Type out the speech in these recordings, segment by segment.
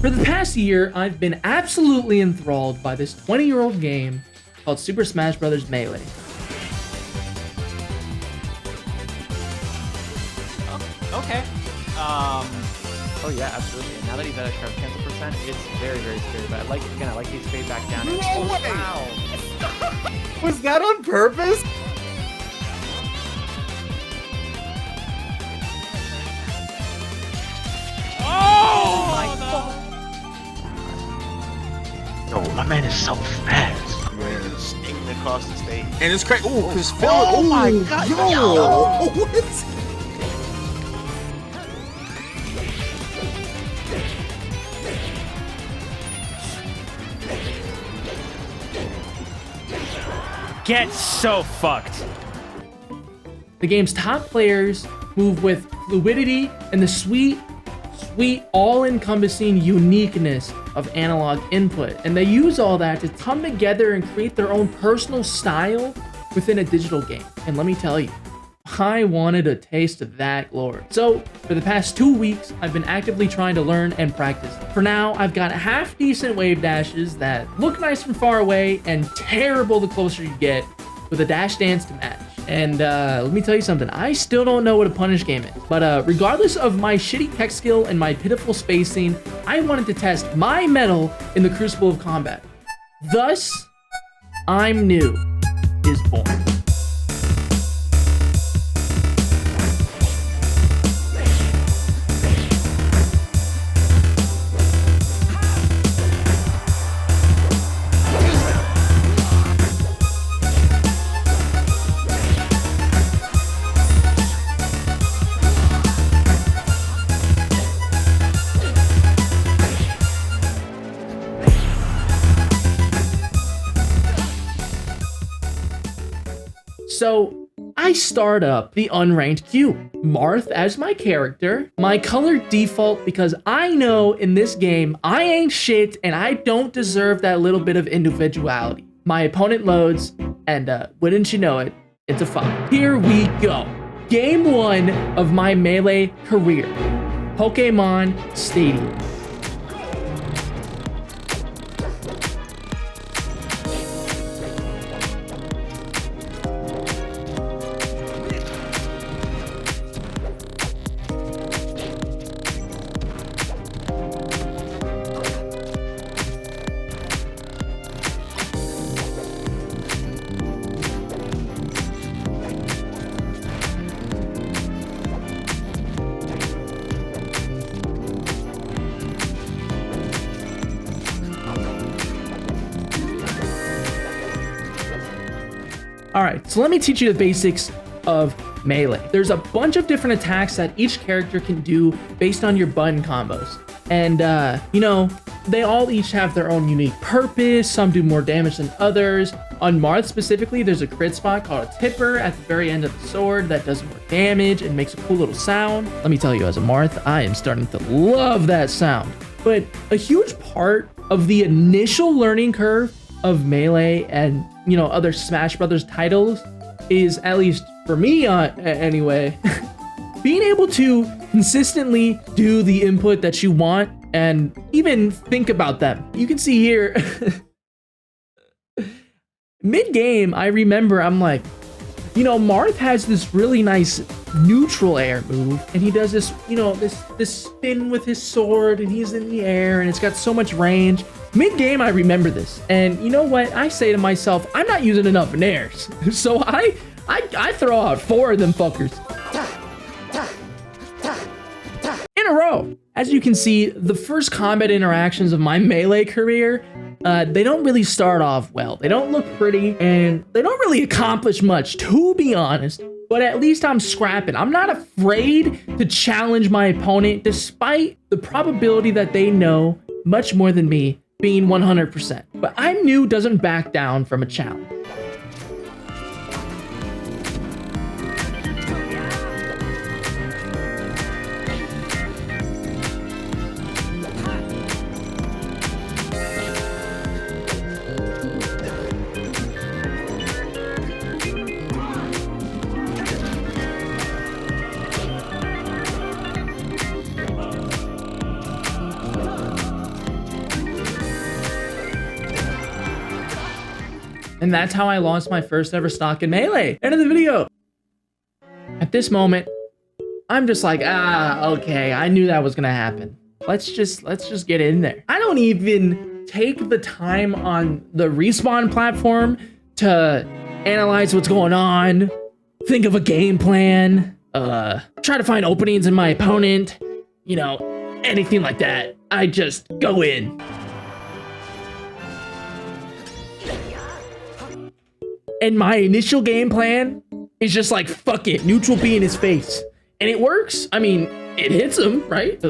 For the past year, I've been absolutely enthralled by this 20-year-old game called Super Smash Bros. Melee. Oh, okay. Oh yeah, absolutely. And now that he's at a sharp cancel percent, it's very, very scary. But I like these fade back down. No way! Wow. Was that on purpose? Oh my god! Yo, my man is so fast. Man, stinging across the stage. And it's crazy. Ooh, because Phil. Oh ooh, my God, Yo! yo. What? Get so fucked. The game's top players move with fluidity and the sweet, all-encompassing uniqueness of analog input. And they use all that to come together and create their own personal style within a digital game. And let me tell you, I wanted a taste of that glory. So for the past 2 weeks, I've been actively trying to learn and practice. For now, I've got half-decent wave dashes that look nice from far away and terrible the closer you get, with a dash dance to match. And let me tell you something, I still don't know what a punish game is. But regardless of my shitty tech skill and my pitiful spacing, I wanted to test my mettle in the crucible of combat. Thus, I'm New is born. So I start up the unranked queue. Marth as my character, my color default because I know in this game I ain't shit and I don't deserve that little bit of individuality. My opponent loads and wouldn't you know it, it's a fight. Here we go. Game 1 of my Melee career. Pokemon Stadium. All right, so let me teach you the basics of Melee. There's a bunch of different attacks that each character can do based on your button combos. And, you know, they all each have their own unique purpose. Some do more damage than others. On Marth specifically, there's a crit spot called a tipper at the very end of the sword that does more damage and makes a cool little sound. Let me tell you, as a Marth, I am starting to love that sound. But a huge part of the initial learning curve of Melee and, you know, other Smash Brothers titles is, at least for me anyway, being able to consistently do the input that you want and even think about them. You can see here, mid-game, I remember I'm like, you know, Marth has this really nice neutral air move, and he does this, you know, this spin with his sword, and he's in the air, and it's got so much range. Mid-game, I remember this, and you know what? I say to myself, I'm not using enough nairs, so I throw out 4 of them fuckers in a row. As you can see, the first combat interactions of my Melee career, they don't really start off well. They don't look pretty, and they don't really accomplish much, to be honest. But at least I'm scrapping. I'm not afraid to challenge my opponent, despite the probability that they know much more than me being 100%. But I'm New doesn't back down from a challenge. And that's how I lost my first ever stock in Melee. End of the video. At this moment, I'm just like, okay, I knew that was gonna happen. Let's just get in there. I don't even take the time on the Respawn platform to analyze what's going on, think of a game plan, try to find openings in my opponent, you know, anything like that. I just go in. And my initial game plan is just like, fuck it, neutral B in his face. And it works. I mean, it hits him, right?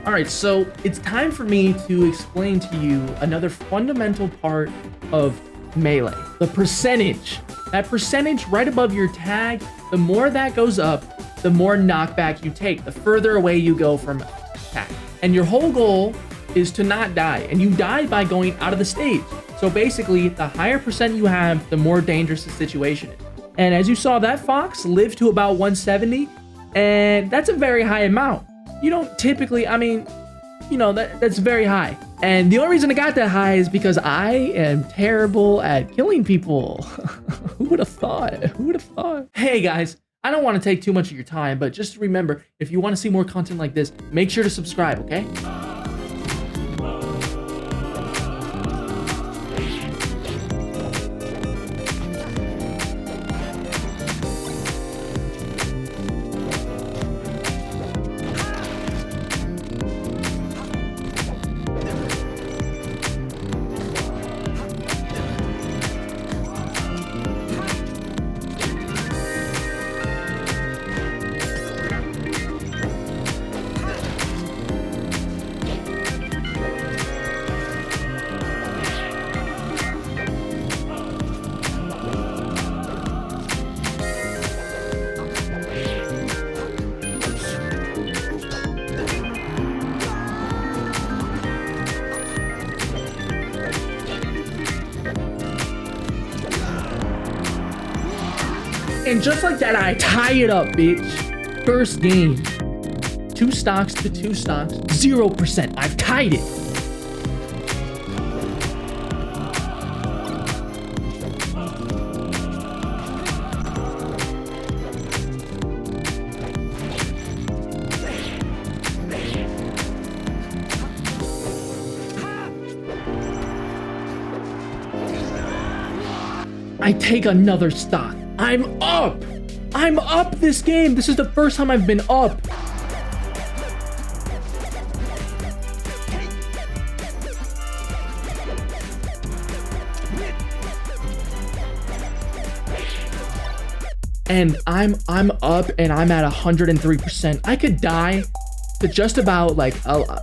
All right, so it's time for me to explain to you another fundamental part of Melee, the percentage. That percentage right above your tag, the more that goes up, the more knockback you take, the further away you go from tag. And your whole goal is to not die, and you die by going out of the stage. So basically, the higher percent you have, the more dangerous the situation is. And as you saw, that Fox lived to about 170, and that's a very high amount. You don't typically, I mean, you know, that's very high. And the only reason I got that high is because I am terrible at killing people. Who would have thought? Who would have thought? Hey guys, I don't want to take too much of your time, but just remember, if you want to see more content like this, make sure to subscribe, okay? And just like that, I tie it up, bitch. First game. 2 stocks to 2 stocks. 0%. I've tied it. I take another stock. I'm up! I'm up this game! This is the first time I've been up. And I'm up and I'm at 103%. I could die to just about like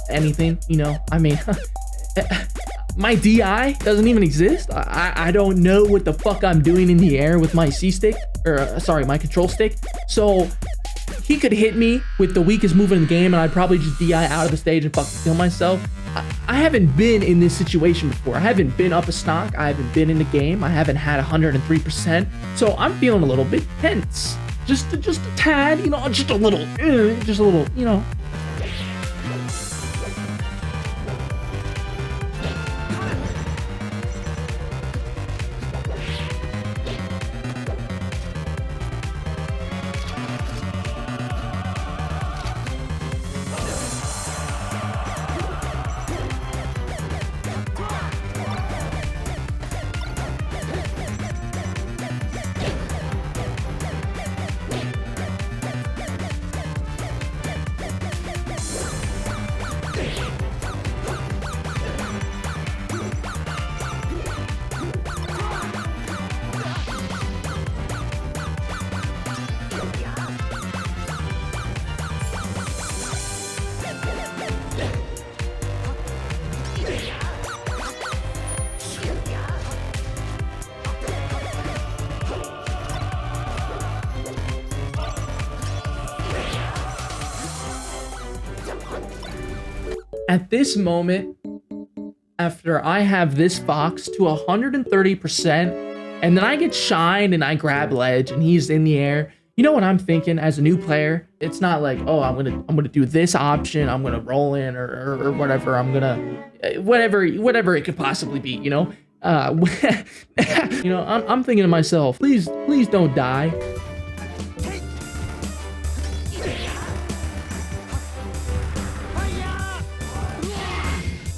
anything, you know? I mean, my DI doesn't even exist. I don't know what the fuck I'm doing in the air with my C stick, or sorry, my control stick. So he could hit me with the weakest move in the game and I'd probably just DI out of the stage and fucking kill myself. I haven't been in this situation before. I haven't been up a stock. I haven't been in the game. I haven't had 103%. So I'm feeling a little bit tense. Just a tad, you know, just a little, you know. At this moment, after I have this Fox to 130%, and then I get Shine and I grab Ledge and he's in the air, you know what I'm thinking as a new player? It's not like, oh, I'm gonna do this option, I'm gonna roll in or whatever, I'm gonna whatever it could possibly be, you know? You know, I'm thinking to myself, please don't die.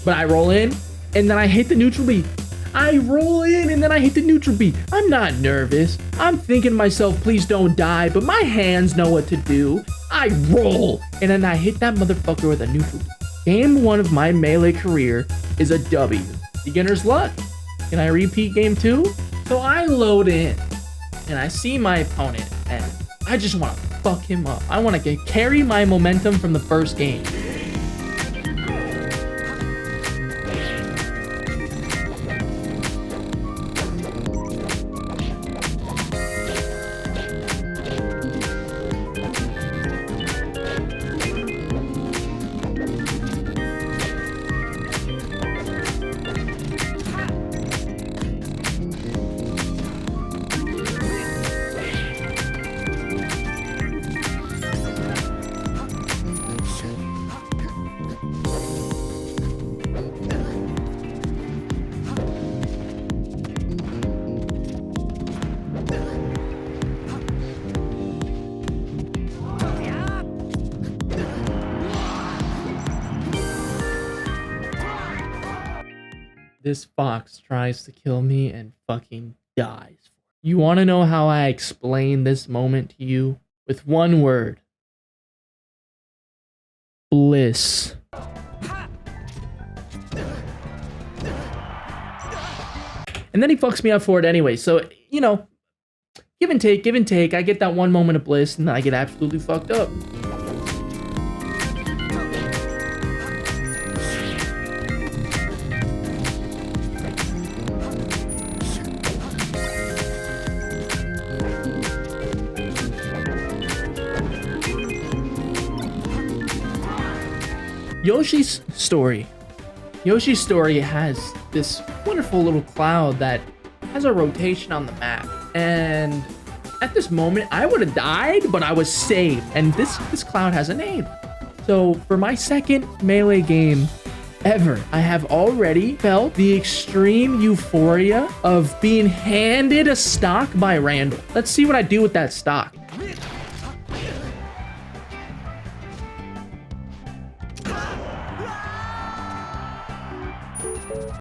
But I roll in and then I hit the neutral beat. I roll in and then I hit the neutral beat. I'm not nervous. I'm thinking to myself, please don't die, but my hands know what to do. I roll and then I hit that motherfucker with a neutral beat. Game 1 of my Melee career is a W. Beginner's luck. Can I repeat game 2? So I load in and I see my opponent and I just want to fuck him up. I want to carry my momentum from the first game. This Fox tries to kill me and fucking dies. You want to know how I explain this moment to you? With one word. Bliss. And then he fucks me up for it anyway. So, you know, give and take, give and take. I get that one moment of bliss and then I get absolutely fucked up. Yoshi's story. Yoshi's story has this wonderful little cloud that has a rotation on the map. And at this moment, I would have died, but I was saved. And this cloud has a name. So for my second Melee game ever, I have already felt the extreme euphoria of being handed a stock by Randall. Let's see what I do with that stock.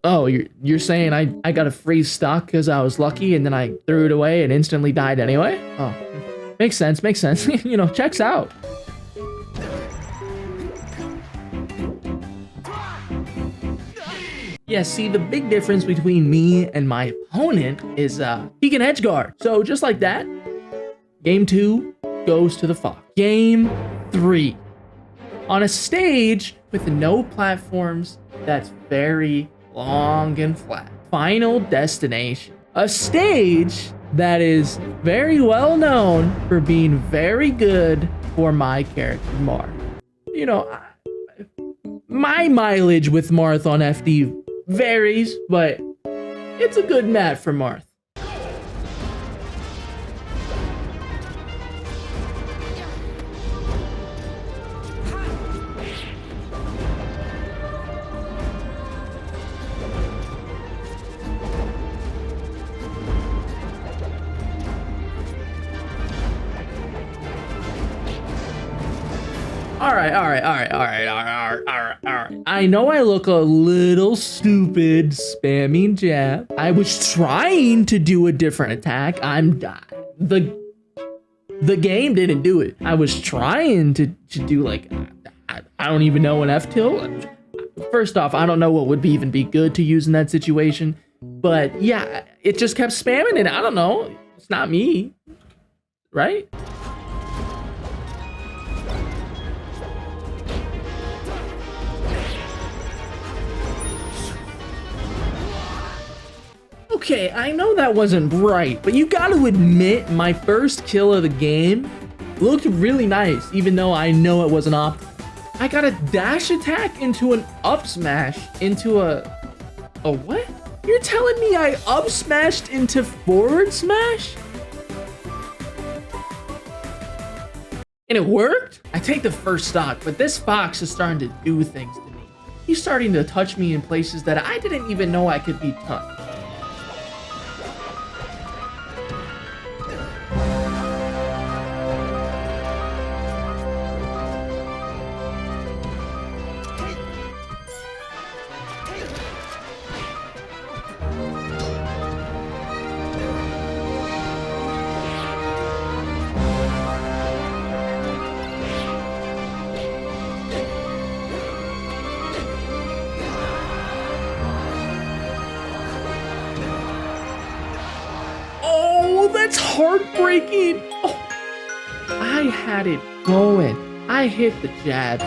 Oh, you're saying I got a free stock because I was lucky and then I threw it away and instantly died anyway? Oh, makes sense, makes sense. You know, checks out. Yeah, see, the big difference between me and my opponent is he can edge guard. So just like that, game 2 goes to the Fox. Game 3. On a stage with no platforms that's very long and flat. Final Destination. A stage that is very well known for being very good for my character, Marth. You know, my mileage with Marth on FD varies, but it's a good map for Marth. All right. I know I look a little stupid spamming jab. I was trying to do a different attack. The game didn't do it. I was trying to do like, I don't even know an F tilt. First off, I don't know what would even be good to use in that situation. But yeah, it just kept spamming and I don't know. It's not me, right? Okay, I know that wasn't right, but you gotta admit my first kill of the game looked really nice, even though I know it wasn't optimal. I got a dash attack into an up smash into a what? You're telling me I up smashed into forward smash? And it worked? I take the first stock, but this fox is starting to do things to me. He's starting to touch me in places that I didn't even know I could be touched. That's heartbreaking. Oh, I had it going. I hit the jabs,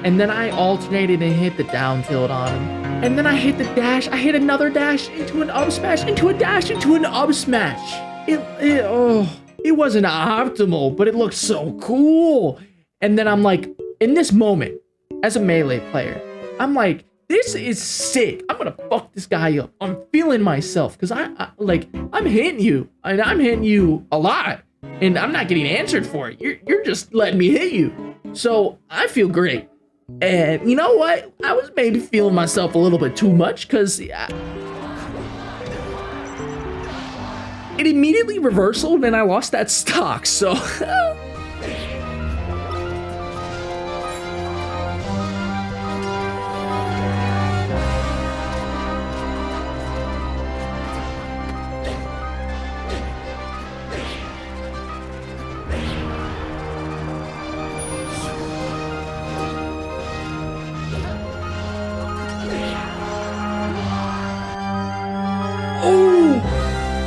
and then I alternated and hit the down tilt on him. And then I hit the dash. I hit another dash into an up smash, into a dash, into an up smash. It wasn't optimal, but it looked so cool. And then I'm like, in this moment, as a Melee player, I'm like, this is sick. I'm gonna fuck this guy up. I'm feeling myself because I'm hitting you, and I'm hitting you a lot, and I'm not getting answered for it. You're just letting me hit you. So I feel great. And you know what? I was maybe feeling myself a little bit too much because it immediately reversaled and I lost that stock. So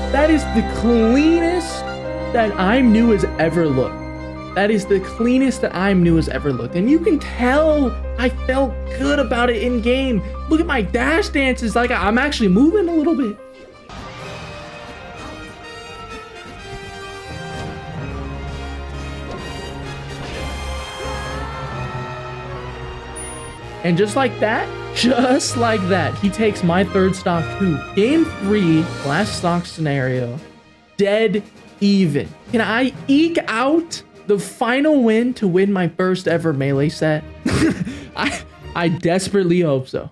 that is the cleanest that I'm new has ever looked. That is the cleanest that I'm new has ever looked. And you can tell I felt good about it in game. Look at my dash dances. Like I'm actually moving a little bit. And just like that, he takes my third stock too. Game 3, last stock scenario, dead even. Can I eke out the final win to win my first ever Melee set? I desperately hope so.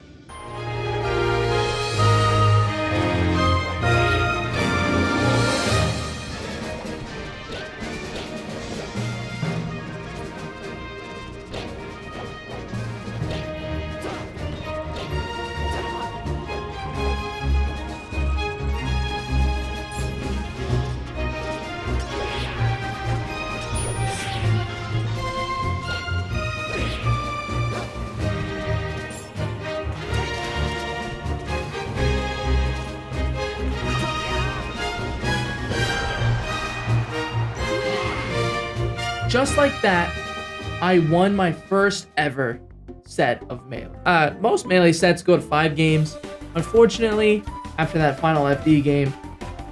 Just like that, I won my first ever set of Melee. Most Melee sets go to 5 games. Unfortunately, after that final FD game,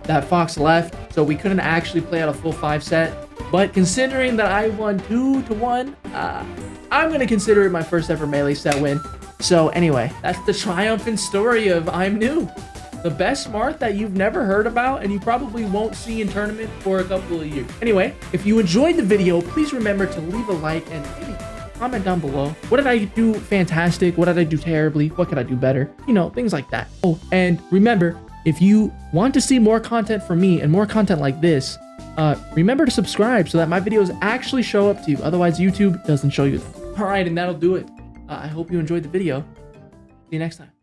that Fox left, so we couldn't actually play out a full 5 set. But considering that I won 2-1, I'm gonna consider it my first ever Melee set win. So anyway, that's the triumphant story of I'm New. The best Marth that you've never heard about and you probably won't see in tournament for a couple of years. Anyway, if you enjoyed the video, please remember to leave a like and maybe comment down below. What did I do fantastic? What did I do terribly? What could I do better? You know, things like that. Oh, and remember, if you want to see more content from me and more content like this, remember to subscribe so that my videos actually show up to you. Otherwise, YouTube doesn't show you them. All right, and that'll do it. I hope you enjoyed the video. See you next time.